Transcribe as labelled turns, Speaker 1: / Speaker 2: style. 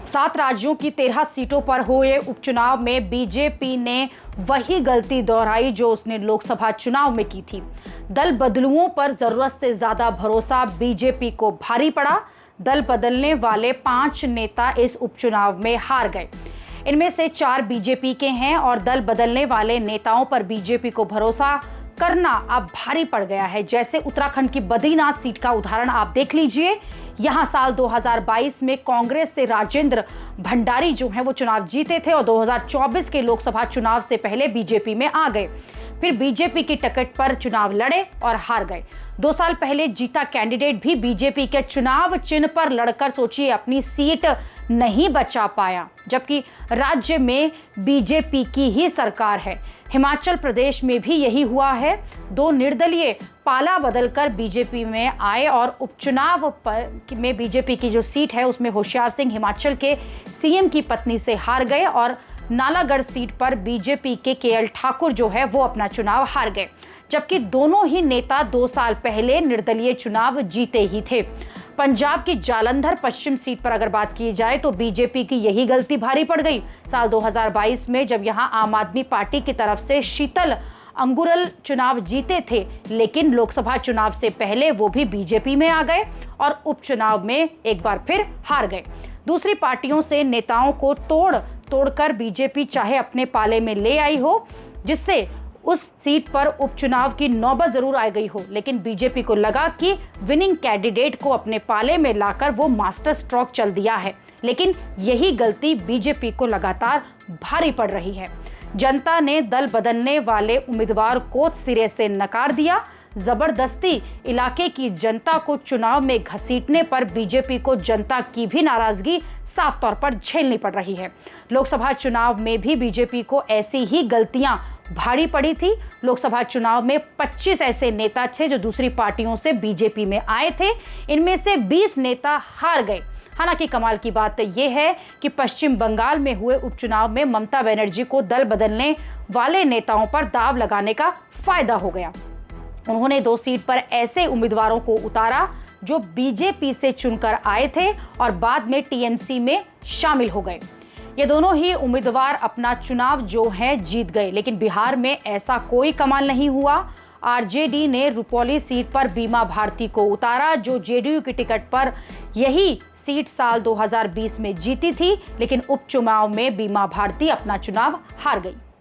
Speaker 1: 7 राज्यों की 13 सीटों पर हुए उपचुनाव में बीजेपी ने वही गलती दोहराई जो उसने लोकसभा चुनाव में की थी। दल बदलुओं पर जरूरत से ज्यादा भरोसा बीजेपी को भारी पड़ा। दल बदलने वाले 5 नेता इस उपचुनाव में हार गए। इनमें से 4 बीजेपी के हैं और दल बदलने वाले नेताओं पर बीजेपी को भरोसा करना अब भारी पड़ गया है। जैसे उत्तराखंड की बद्रीनाथ सीट का उदाहरण आप देख लीजिए। यहां साल 2022 में कांग्रेस से राजेंद्र भंडारी जो हैं वो चुनाव जीते थे और 2024 के लोकसभा चुनाव से पहले बीजेपी में आ गए। फिर बीजेपी की टिकट पर चुनाव लड़े और हार गए। 2 साल पहले जीता कैंडिडेट भी बीजेपी के चुनाव चिन्ह पर लड़कर सोचिए अपनी सीट नहीं बचा पाया, जबकि राज्य में बीजेपी की ही सरकार है। हिमाचल प्रदेश में भी यही हुआ है। 2 निर्दलीय पाला बदलकर बीजेपी में आए और उपचुनाव में बीजेपी की जो सीट है उसमें होशियार सिंह हिमाचल के सीएम की पत्नी से हार गए और नालागढ़ सीट पर बीजेपी के केएल ठाकुर जो है वो अपना चुनाव हार गए, जबकि दोनों ही नेता 2 साल पहले निर्दलीय चुनाव जीते ही थे। पंजाब की जालंधर पश्चिम सीट पर अगर बात की जाए तो बीजेपी की यही गलती भारी पड़ गई। साल 2022 में जब यहां आम आदमी पार्टी की तरफ से शीतल अंगुरल चुनाव जीते थे, लेकिन लोकसभा चुनाव से पहले वो भी बीजेपी में आ गए और उपचुनाव में एक बार फिर हार गए। दूसरी पार्टियों से नेताओं को तोड़कर बीजेपी चाहे अपने पाले में ले आई हो, जिससे उस सीट पर उपचुनाव की नौबत जरूर आ गई हो, लेकिन बीजेपी को लगा कि विनिंग कैंडिडेट को अपने पाले में लाकर वो मास्टर स्ट्रोक चल दिया है। लेकिन यही गलती बीजेपी को लगातार भारी पड़ रही है। जनता ने दल बदलने वाले उम्मीदवार को सिरे से नकार दिया। जबरदस्ती इलाके की जनता को चुनाव में घसीटने पर बीजेपी को जनता की भी नाराजगी साफ तौर पर झेलनी पड़ रही है। लोकसभा चुनाव में भी बीजेपी को ऐसी ही गलतियां भारी पड़ी थी। लोकसभा चुनाव में 25 ऐसे नेता थे जो दूसरी पार्टियों से बीजेपी में आए थे। इनमें से 20 नेता हार गए। हालांकि कमाल की बात यह है कि पश्चिम बंगाल में हुए उपचुनाव में ममता बनर्जी को दल बदलने वाले नेताओं पर दाव लगाने का फायदा हो गया। उन्होंने 2 सीट पर ऐसे उम्मीदवारों को उतारा जो बीजेपी से चुनकर आए थे और बाद में टीएमसी में शामिल हो गए। ये दोनों ही उम्मीदवार अपना चुनाव जो है जीत गए, लेकिन बिहार में ऐसा कोई कमाल नहीं हुआ। आरजेडी ने रुपौली सीट पर बीमा भारती को उतारा, जो जेडीयू की टिकट पर यही सीट साल 2020 में जीती थी, लेकिन उपचुनाव में बीमा भारती अपना चुनाव हार गई।